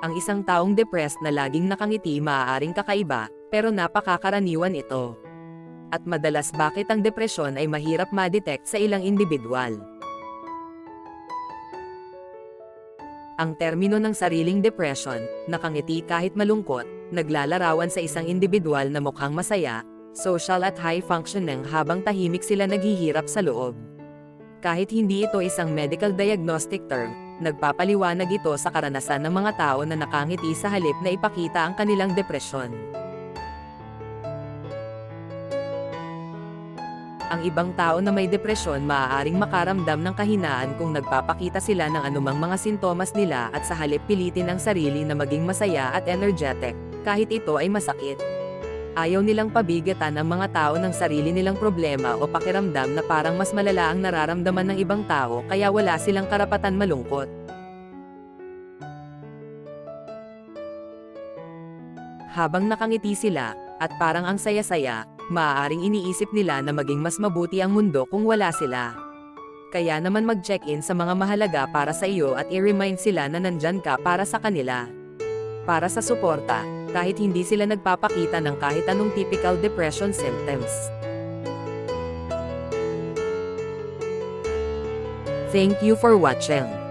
Ang isang taong depressed na laging nakangiti maaaring kakaiba, pero napakakaraniwan ito. At madalas bakit ang depresyon ay mahirap ma-detect sa ilang individual. Ang termino ng sariling depression, nakangiti kahit malungkot, naglalarawan sa isang individual na mukhang masaya, social at high functioning habang tahimik sila naghihirap sa loob. Kahit hindi ito isang medical diagnostic term, nagpapaliwanag ito sa karanasan ng mga tao na nakangiti sa halip na ipakita ang kanilang depresyon. Ang ibang tao na may depresyon maaaring makaramdam ng kahinaan kung nagpapakita sila ng anumang mga sintomas nila at sa halip pilitin ang sarili na maging masaya at energetic, kahit ito ay masakit. Ayaw nilang pabigatan ang mga tao ng sarili nilang problema o pakiramdam na parang mas malala ang nararamdaman ng ibang tao kaya wala silang karapatan malungkot. Habang nakangiti sila, at parang ang saya-saya, maaaring iniisip nila na maging mas mabuti ang mundo kung wala sila. Kaya naman mag-check-in sa mga mahalaga para sa iyo at i-remind sila na nandyan ka para sa kanila. Para sa suporta, kahit hindi sila nagpapakita ng kahit anong typical depression symptoms. Thank you for watching.